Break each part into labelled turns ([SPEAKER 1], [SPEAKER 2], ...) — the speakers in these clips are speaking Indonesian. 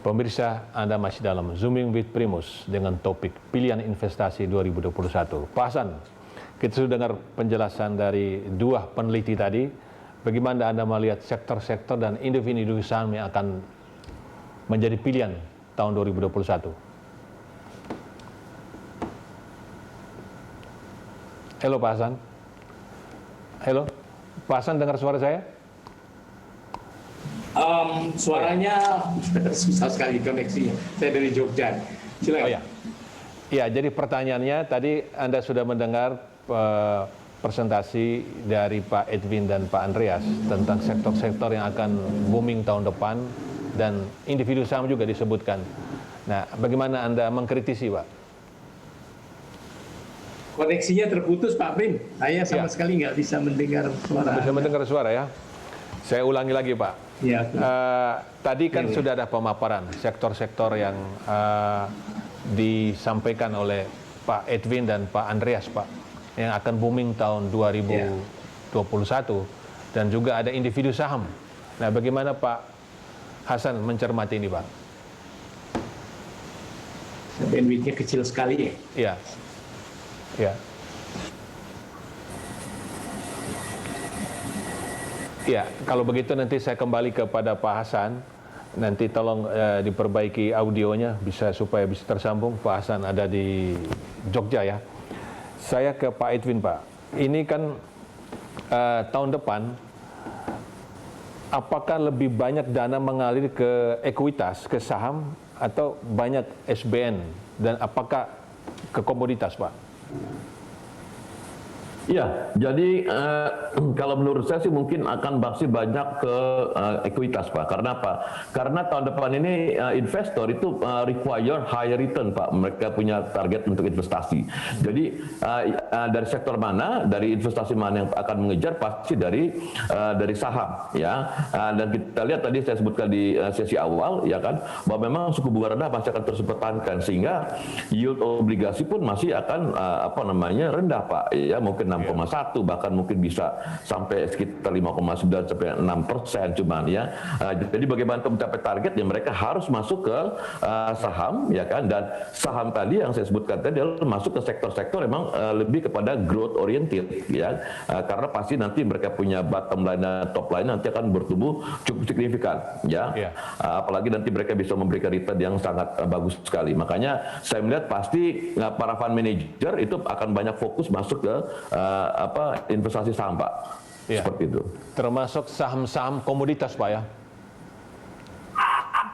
[SPEAKER 1] Pemirsa, Anda masih dalam Zooming with Primus dengan topik pilihan investasi 2021. Pak Hasan, kita sudah dengar penjelasan dari dua peneliti tadi. Bagaimana Anda melihat sektor-sektor dan individu saham yang akan menjadi pilihan tahun 2021? Halo Pak Hasan. Halo, Pak Hasan dengar suara saya?
[SPEAKER 2] Suaranya susah sekali koneksinya. Saya dari Jogja. Silakan.
[SPEAKER 1] Oh ya. Ya, jadi pertanyaannya tadi Anda sudah mendengar presentasi dari Pak Edwin dan Pak Andreas tentang sektor-sektor yang akan booming tahun depan dan individu saham juga disebutkan. Nah, bagaimana Anda mengkritisi, Pak?
[SPEAKER 2] Koneksinya terputus, Pak Prim. Saya sama sekali nggak bisa mendengar suara.
[SPEAKER 1] Bisa mendengar suara ya? Saya ulangi lagi, Pak.
[SPEAKER 2] Ya,
[SPEAKER 1] tadi kan sudah ada pemaparan sektor-sektor yang disampaikan oleh Pak Edwin dan Pak Andreas, Pak, yang akan booming tahun 2021 dan juga ada individu saham. Nah, bagaimana Pak Hasan mencermati ini, Pak?
[SPEAKER 2] bandwidth-nya kecil sekali ya.
[SPEAKER 1] Iya. Ya. Ya, kalau begitu nanti saya kembali kepada Pak Hasan. Nanti tolong diperbaiki audionya supaya bisa tersambung. Pak Hasan ada di Jogja ya. Saya ke Pak Edwin, Pak. Ini kan tahun depan apakah lebih banyak dana mengalir ke ekuitas, ke saham atau banyak SBN dan apakah ke komoditas, Pak?
[SPEAKER 3] Ya, jadi kalau menurut saya sih mungkin akan masih banyak ke ekuitas, Pak. Karena apa? Karena tahun depan ini investor itu require high return, Pak. Mereka punya target untuk investasi. Jadi dari sektor mana, dari investasi mana yang akan mengejar pasti dari saham, ya. Dan kita lihat tadi saya sebutkan di sesi awal, ya kan, bahwa memang suku bunga rendah pasti akan terus dipertahankan sehingga yield obligasi pun masih akan rendah, Pak. Ya, mungkin 6,1 bahkan mungkin bisa sampai sekitar 5,9 sampai 6% cuman ya. Jadi bagaimana untuk mencapai target ya mereka harus masuk ke saham ya kan, dan saham tadi yang saya sebutkan tadi adalah masuk ke sektor-sektor memang lebih kepada growth oriented ya. Karena pasti nanti mereka punya bottom line dan top line nanti akan bertumbuh cukup signifikan ya. Apalagi nanti mereka bisa memberikan return yang sangat bagus sekali. Makanya saya melihat pasti para fund manager itu akan banyak fokus masuk ke investasi saham, Pak. Ya. Seperti itu.
[SPEAKER 1] Termasuk saham-saham komoditas, Pak ya?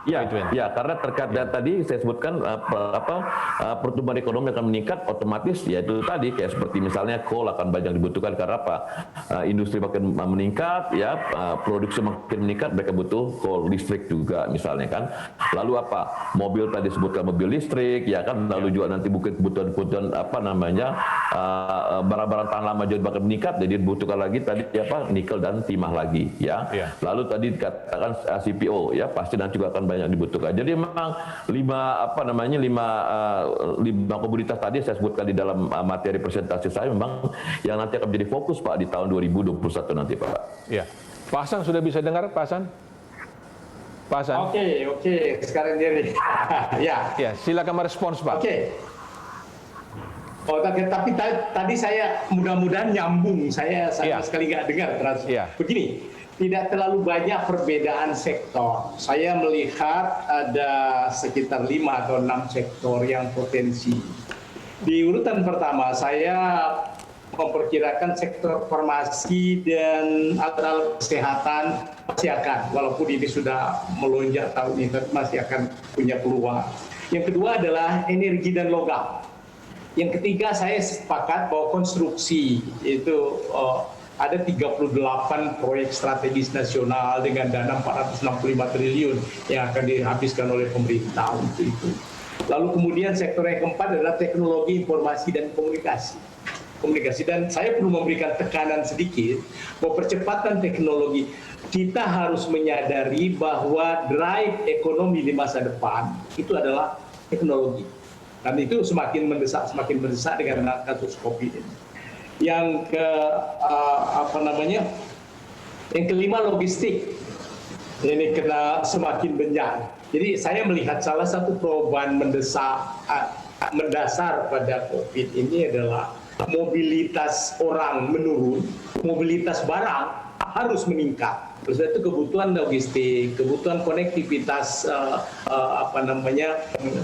[SPEAKER 3] Ya, karena terkait tadi saya sebutkan pertumbuhan ekonomi akan meningkat, otomatis ya itu tadi kayak seperti misalnya coal akan banyak dibutuhkan karena apa? Industri makin meningkat, ya produksi makin meningkat, mereka butuh coal, listrik juga misalnya kan. Lalu apa? Mobil tadi sebutkan mobil listrik, ya kan. Lalu juga nanti mungkin kebutuhan barang-barang tahan lama juga makin meningkat, jadi dibutuhkan lagi tadi nikel dan timah lagi, ya. Lalu tadi dikatakan CPO, ya pasti nanti juga akan banyak dibutuhkan. Jadi memang lima komoditas tadi saya sebutkan di dalam materi presentasi saya memang yang nanti akan menjadi fokus, Pak, di tahun 2021 nanti, Pak.
[SPEAKER 1] Ya. Pak Hasan sudah bisa dengar, Pak Hasan? Pak Hasan?
[SPEAKER 2] Oke. Sekarang dia
[SPEAKER 1] Ya, silakan merespons, Pak.
[SPEAKER 2] Oke. Oh, tapi tadi saya mudah-mudahan nyambung. Saya sama sekali nggak dengar. Begini. Tidak terlalu banyak perbedaan sektor. Saya melihat ada sekitar 5 atau 6 sektor yang potensi. Di urutan pertama, saya memperkirakan sektor farmasi dan alat kesehatan masih akan, walaupun ini sudah melonjak tahun ini, masih akan punya peluang. Yang kedua adalah energi dan logam. Yang ketiga, saya sepakat bahwa konstruksi itu ada 38 proyek strategis nasional dengan dana 465 triliun yang akan dihabiskan oleh pemerintah untuk itu. Lalu kemudian sektor yang keempat adalah teknologi informasi dan komunikasi. Dan saya perlu memberikan tekanan sedikit bahwa percepatan teknologi, kita harus menyadari bahwa drive ekonomi di masa depan itu adalah teknologi. Dan itu semakin mendesak dengan kasus COVID ini. Yang kelima logistik. Ini kena semakin banyak. Jadi saya melihat salah satu perubahan mendasar pada COVID ini adalah mobilitas orang menurun, mobilitas barang harus meningkat. Terus itu kebutuhan logistik, kebutuhan konektivitas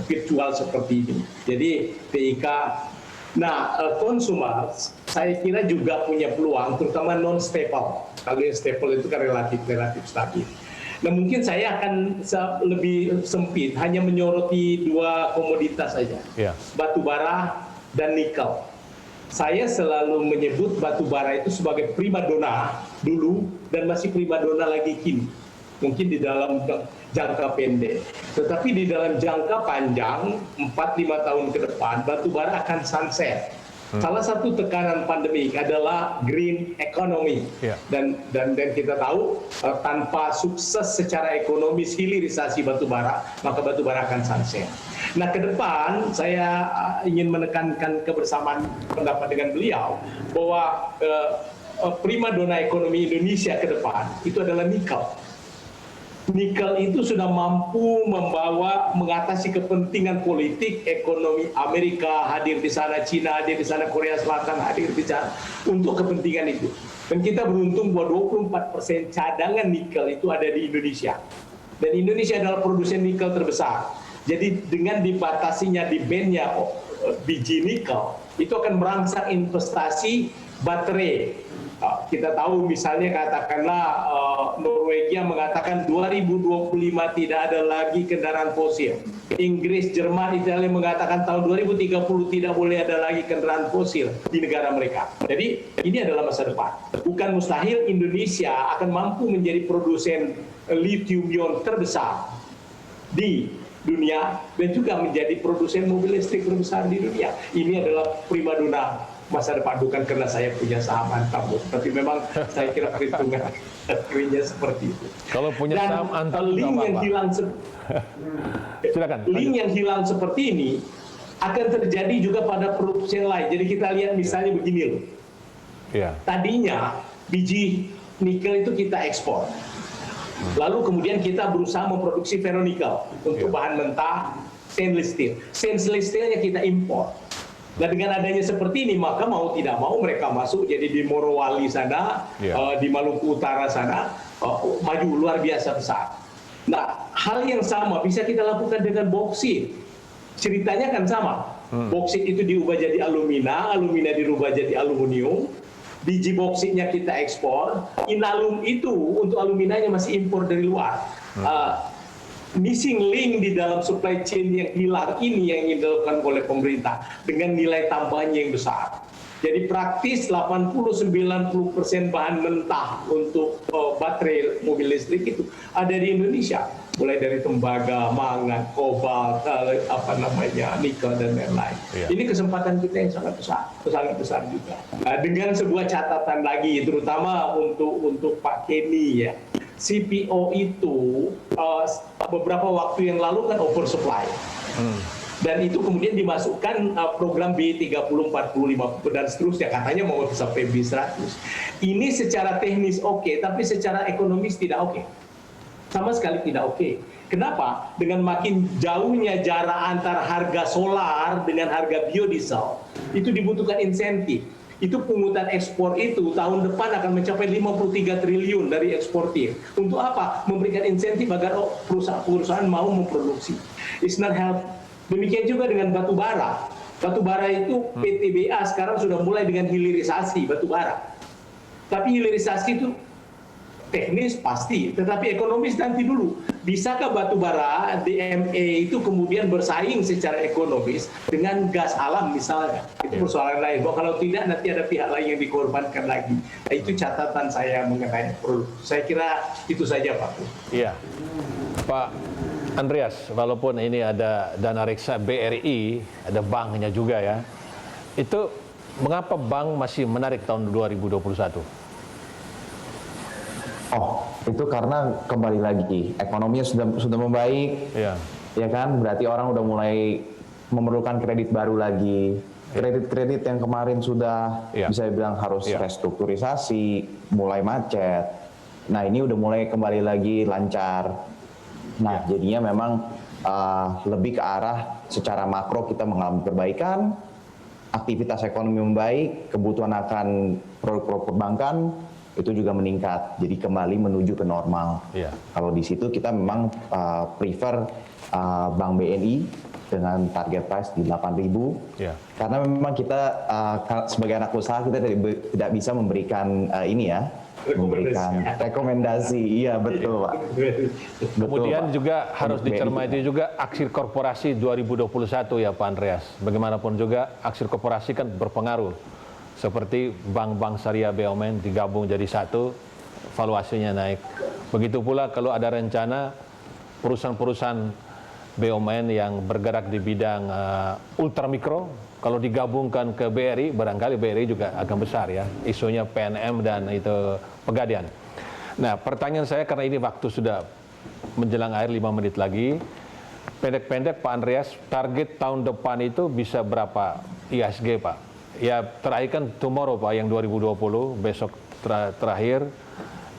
[SPEAKER 2] virtual seperti ini. Jadi TIK. Nah, konsumer saya kira juga punya peluang, terutama non staple. Kalau yang staple itu kan relatif stabil. Nah, mungkin saya akan lebih sempit, hanya menyoroti dua komoditas saja, batu bara dan nikel. Saya selalu menyebut batu bara itu sebagai primadona dulu dan masih primadona lagi kini. Mungkin di dalam jangka pendek. Tetapi di dalam jangka panjang, 4-5 tahun ke depan, batu bara akan sunset. Salah satu tekanan pandemik adalah green economy. Dan kita tahu tanpa sukses secara ekonomis hilirisasi batu bara, maka batu bara akan sunset. Nah, ke depan saya ingin menekankan kebersamaan pendapat dengan beliau bahwa primadona ekonomi Indonesia ke depan itu adalah nikel. Nikel itu sudah mampu mengatasi kepentingan politik, ekonomi Amerika hadir di sana, Cina hadir di sana, Korea Selatan hadir di sana untuk kepentingan itu. Dan kita beruntung bahwa 24% cadangan nikel itu ada di Indonesia. Dan Indonesia adalah produsen nikel terbesar. Jadi dengan dibatasinya di ban-nya biji nikel, itu akan merangsang investasi baterai. Kita tahu misalnya katakanlah Norwegia mengatakan 2025 tidak ada lagi kendaraan fosil. Inggris, Jerman, Italia mengatakan tahun 2030 tidak boleh ada lagi kendaraan fosil di negara mereka. Jadi ini adalah masa depan. Bukan mustahil Indonesia akan mampu menjadi produsen lithium ion terbesar di dunia dan juga menjadi produsen mobil listrik terbesar di dunia. Ini adalah primadona masa depan, bukan karena saya punya saham Antam, tapi memang saya kira perhitungan seperti itu.
[SPEAKER 1] Kalau punya saham Antam,
[SPEAKER 2] link yang hilang
[SPEAKER 1] silakan.
[SPEAKER 2] Link yang hilang seperti ini akan terjadi juga pada produksi yang lain. Jadi kita lihat misalnya begini loh. Tadinya biji nikel itu kita ekspor. Lalu kemudian kita berusaha memproduksi ferronikel untuk bahan mentah stainless steel. Stainless steelnya kita impor. Nah, dengan adanya seperti ini, maka mau tidak mau mereka masuk jadi di Morowali sana, di Maluku Utara sana, maju luar biasa besar. Nah, hal yang sama bisa kita lakukan dengan boksit. Ceritanya kan sama. Boksit itu diubah jadi alumina, alumina dirubah jadi aluminium, biji boksitnya kita ekspor, inalum itu untuk aluminanya masih impor dari luar. Missing link di dalam supply chain yang hilang ini yang dilakukan oleh pemerintah dengan nilai tambahannya yang besar. Jadi praktis 80-90% bahan mentah untuk baterai mobil listrik itu ada di Indonesia. Mulai dari tembaga, mangan, kobalt, nikel dan lain-lain. Ini kesempatan kita yang sangat besar juga. Nah, dengan sebuah catatan lagi, terutama untuk Pak Kenny ya. CPO itu beberapa waktu yang lalu kan oversupply. Dan itu kemudian dimasukkan program B30, 40, 50 dan seterusnya. Katanya mau sampai B100. Ini secara teknis oke, tapi secara ekonomis tidak oke. Sama sekali tidak oke. Kenapa? Dengan makin jauhnya jarak antara harga solar dengan harga biodiesel, itu dibutuhkan insentif. Itu pungutan ekspor itu tahun depan akan mencapai 53 triliun dari eksportir. Untuk apa? Memberikan insentif agar perusahaan mau memproduksi. It's not help. Demikian juga dengan batu bara. Batu bara itu PTBA sekarang sudah mulai dengan hilirisasi batu bara. Tapi hilirisasi itu teknis pasti, tetapi ekonomis nanti dulu. Bisakah batu bara DME itu kemudian bersaing secara ekonomis dengan gas alam misalnya? Itu persoalan lain. Bahwa kalau tidak nanti ada pihak lain yang dikorbankan lagi. Nah, itu catatan saya mengenai produk. Saya kira itu saja Pak.
[SPEAKER 1] Iya, Pak Andreas, walaupun ini ada dana reksa BRI, ada banknya juga ya. Itu mengapa bank masih menarik tahun 2021?
[SPEAKER 4] Oh, itu karena kembali lagi ekonominya sudah membaik, ya kan? Berarti orang udah mulai memerlukan kredit baru lagi. Kredit-kredit yang kemarin sudah bisa dibilang harus restrukturisasi, mulai macet. Nah ini udah mulai kembali lagi lancar. Nah jadinya memang lebih ke arah secara makro kita mengalami perbaikan, aktivitas ekonomi membaik, kebutuhan akan produk-produk perbankan itu juga meningkat. Jadi kembali menuju ke normal. Kalau di situ kita memang prefer Bank BNI dengan target price di 8.000. Karena memang kita sebagai anak usaha kita tidak bisa memberikan memberikan rekomendasi. Iya betul Pak.
[SPEAKER 1] Kemudian
[SPEAKER 4] Pak.
[SPEAKER 1] juga harus dicermati juga aksi korporasi 2021 ya Pak Andreas. Bagaimanapun juga aksi korporasi kan berpengaruh. Seperti bank-bank syariah BUMN digabung jadi satu, valuasinya naik. Begitu pula kalau ada rencana perusahaan-perusahaan BUMN yang bergerak di bidang ultramikro, kalau digabungkan ke BRI, barangkali BRI juga akan besar ya, isunya PNM dan itu Pegadaian. Nah, pertanyaan saya karena ini waktu sudah menjelang akhir 5 menit lagi, pendek-pendek Pak Andreas, target tahun depan itu bisa berapa IHSG Pak? Ya terakhir kan tomorrow Pak, yang 2020, besok terakhir,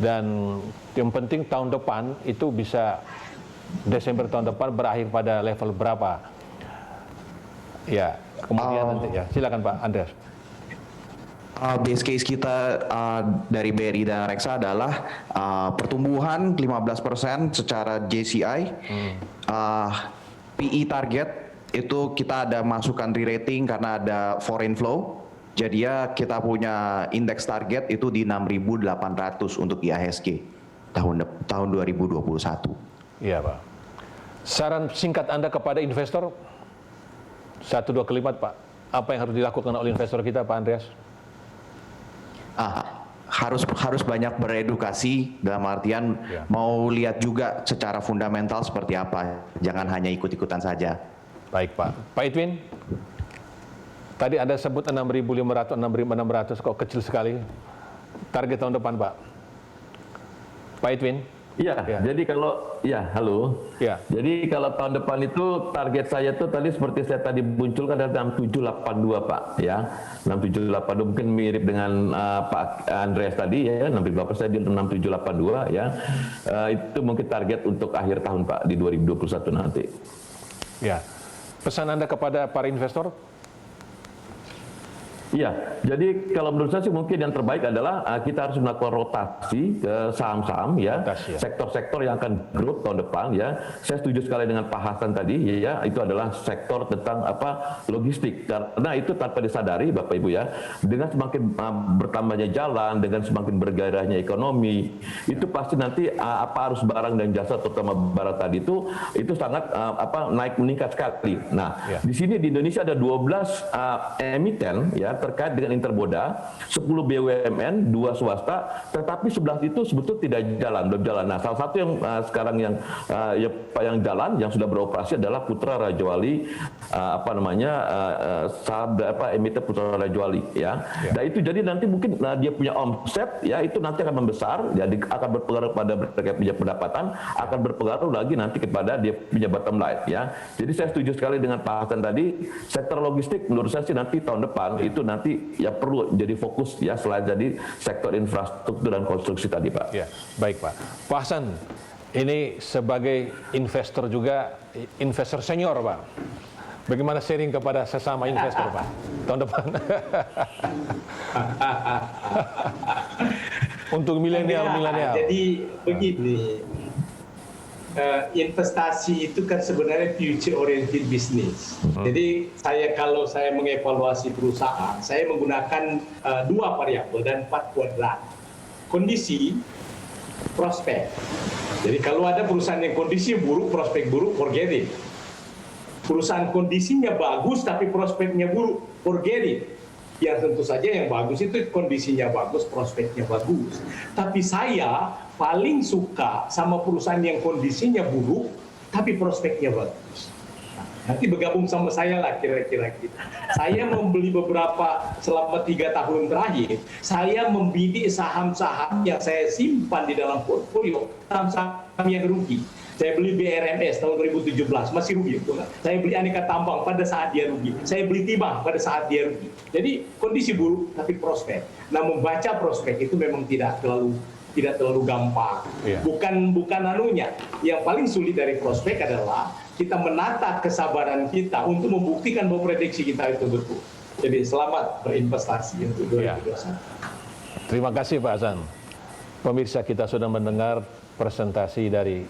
[SPEAKER 1] dan yang penting tahun depan itu bisa Desember tahun depan berakhir pada level berapa? Ya, kemudian nanti ya, silakan Pak Andreas.
[SPEAKER 5] Base case kita dari BRI dan Reksa adalah pertumbuhan 15% secara JCI. PE target itu kita ada masukkan re-rating karena ada foreign flow. Jadi ya kita punya indeks target itu di 6.800 untuk IHSG tahun 2021.
[SPEAKER 1] Iya Pak. Saran singkat Anda kepada investor, 1-2 kalimat Pak. Apa yang harus dilakukan oleh investor kita Pak Andreas?
[SPEAKER 5] Harus banyak beredukasi, dalam artian mau lihat juga secara fundamental seperti apa. Jangan hanya ikut-ikutan saja.
[SPEAKER 1] Baik Pak. Pak Edwin, tadi Anda sebut 6.500, 6.600 kok kecil sekali. Target tahun depan Pak. Pak Edwin.
[SPEAKER 3] Iya, jadi kalau halo. Jadi kalau tahun depan itu target saya tuh tadi seperti saya tadi munculkan adalah 6782 Pak, ya. 6782 mungkin mirip dengan Pak Andreas tadi ya, 65% saya di 6782 ya. Itu mungkin target untuk akhir tahun Pak di 2021 nanti.
[SPEAKER 1] Ya. Pesan Anda kepada para investor?
[SPEAKER 3] Iya, jadi kalau menurut saya sih mungkin yang terbaik adalah kita harus melakukan rotasi ke saham-saham ya, sektor-sektor yang akan growth tahun depan ya. Saya setuju sekali dengan Pak Hasan tadi ya, itu adalah sektor tentang logistik, karena itu tanpa disadari Bapak Ibu ya, dengan semakin bertambahnya jalan, dengan semakin bergairahnya ekonomi, itu pasti nanti arus barang dan jasa terutama barang tadi itu sangat naik meningkat sekali. Nah, di sini di Indonesia ada 12 emiten ya terkait dengan Interboda, 10 BUMN, 2 swasta, tetapi 11 itu sebetulnya tidak belum jalan. Nah, salah satu yang sekarang yang jalan, yang sudah beroperasi adalah Putra Raja Wali, emiten Putra Raja Wali ya. Nah itu jadi nanti mungkin dia punya omset ya, itu nanti akan membesar, jadi akan berpengaruh pada terkait punya pendapatan, akan berpengaruh lagi nanti kepada dia punya bottom line ya. Jadi saya setuju sekali dengan Pak Hasan tadi, sektor logistik menurut saya sih nanti tahun depan itu nanti ya perlu jadi fokus ya, selain jadi sektor infrastruktur dan konstruksi tadi Pak.
[SPEAKER 1] Ya, baik Pak. Pak Hasan, ini sebagai investor juga, investor senior Pak. Bagaimana sharing kepada sesama investor Pak tahun depan? Untuk milenial.
[SPEAKER 2] Jadi begini, investasi itu kan sebenarnya future oriented business. Jadi kalau saya mengevaluasi perusahaan, saya menggunakan 2 variabel dan 4 kuadran. Kondisi, prospek. Jadi kalau ada perusahaan yang kondisi buruk, prospek buruk, forget it. Perusahaan kondisinya bagus tapi prospeknya buruk, forget it. Ya tentu saja yang bagus itu kondisinya bagus, prospeknya bagus. Tapi saya paling suka sama perusahaan yang kondisinya buruk tapi prospeknya bagus. Nanti bergabung sama saya lah kira-kira gitu. Saya membeli selama 3 tahun terakhir, saya membidik saham-saham yang saya simpan di dalam portfolio, saham-saham yang rugi. Saya beli BRMS tahun 2017, masih rugi. Saya beli Aneka Tambang pada saat dia rugi. Saya beli Timah pada saat dia rugi. Jadi kondisi buruk tapi prospek. Nah membaca prospek itu memang tidak terlalu tidak terlalu gampang. Bukan anunya. Yang paling sulit dari prospek adalah kita menata kesabaran kita untuk membuktikan bahwa prediksi kita itu betul. Jadi selamat berinvestasi untuk 2021.
[SPEAKER 1] Terima kasih Pak Hasan. Pemirsa, kita sudah mendengar presentasi dari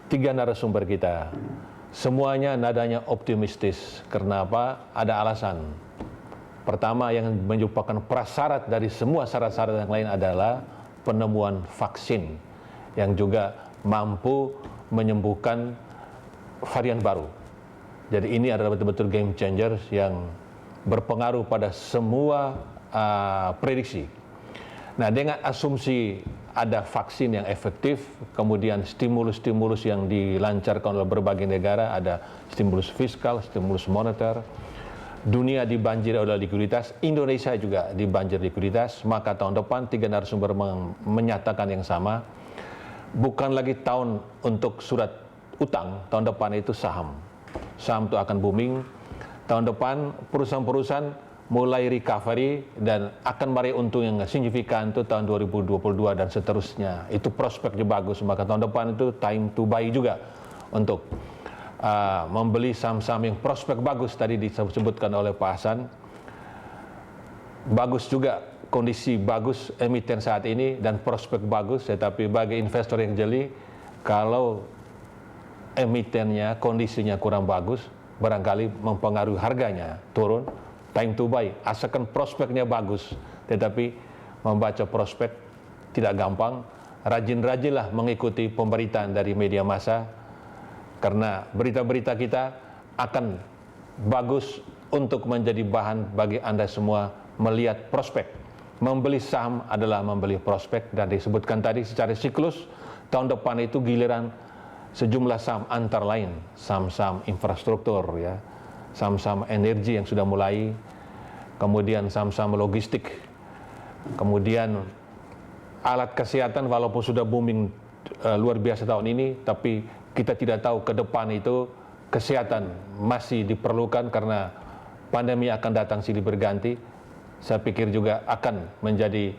[SPEAKER 1] 3 narasumber kita. Semuanya nadanya optimistis. Karena apa? Ada alasan. Pertama, yang merupakan prasyarat dari semua syarat-syarat yang lain adalah penemuan vaksin yang juga mampu menyembuhkan varian baru. Jadi ini adalah betul-betul game changer yang berpengaruh pada semua prediksi. Nah, dengan asumsi ada vaksin yang efektif, kemudian stimulus-stimulus yang dilancarkan oleh berbagai negara, ada stimulus fiskal, stimulus moneter, dunia dibanjiri oleh likuiditas, Indonesia juga dibanjiri likuiditas, maka tahun depan 3 narasumber menyatakan yang sama, bukan lagi tahun untuk surat utang, tahun depan itu saham. Saham itu akan booming. Tahun depan perusahaan-perusahaan mulai recovery dan akan meraih untung yang signifikan itu tahun 2022 dan seterusnya. Itu prospeknya bagus, maka tahun depan itu time to buy juga untuk membeli saham-saham yang prospek bagus tadi disebutkan oleh Pak Hasan. Bagus juga, kondisi bagus emiten saat ini dan prospek bagus, tetapi bagi investor yang jeli, kalau emitennya kondisinya kurang bagus, barangkali mempengaruhi harganya turun. Time to buy, asalkan prospeknya bagus, tetapi membaca prospek tidak gampang. Rajin-rajinlah mengikuti pemberitaan dari media massa, karena berita-berita kita akan bagus untuk menjadi bahan bagi Anda semua melihat prospek. Membeli saham adalah membeli prospek, dan disebutkan tadi secara siklus, tahun depan itu giliran sejumlah saham antara lain, saham-saham infrastruktur, ya, saham-saham energi yang sudah mulai, kemudian saham-saham logistik, kemudian alat kesehatan walaupun sudah booming luar biasa tahun ini, tapi kita tidak tahu ke depan itu kesehatan masih diperlukan karena pandemi akan datang silih berganti. Saya pikir juga akan menjadi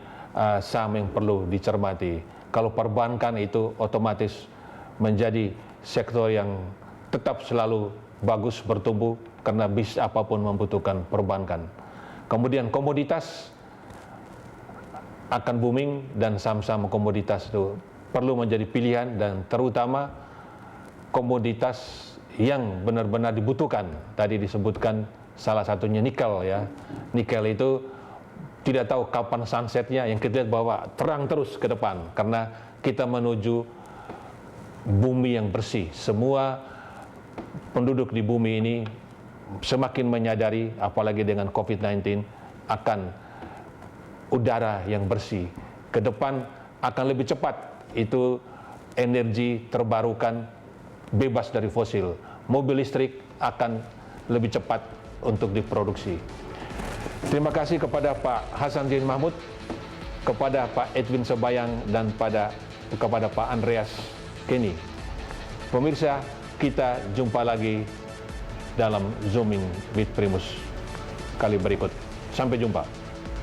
[SPEAKER 1] saham yang perlu dicermati. Kalau perbankan itu otomatis menjadi sektor yang tetap selalu bagus bertumbuh karena bisnis apapun membutuhkan perbankan. Kemudian komoditas akan booming dan saham-saham komoditas itu perlu menjadi pilihan, dan terutama komoditas yang benar-benar dibutuhkan. Tadi disebutkan salah satunya nikel, ya. Nikel itu tidak tahu kapan sunsetnya, yang kita lihat bahwa terang terus ke depan karena kita menuju bumi yang bersih. Semua penduduk di bumi ini semakin menyadari, apalagi dengan COVID-19, akan udara yang bersih. Ke depan akan lebih cepat itu energi terbarukan, bebas dari fosil. Mobil listrik akan lebih cepat untuk diproduksi. Terima kasih kepada Pak Hasanuddin Mahmud, kepada Pak Edwin Sebayang, dan kepada Pak Andreas Kenny. Pemirsa, kita jumpa lagi dalam Zooming with Primus kali berikut. Sampai jumpa.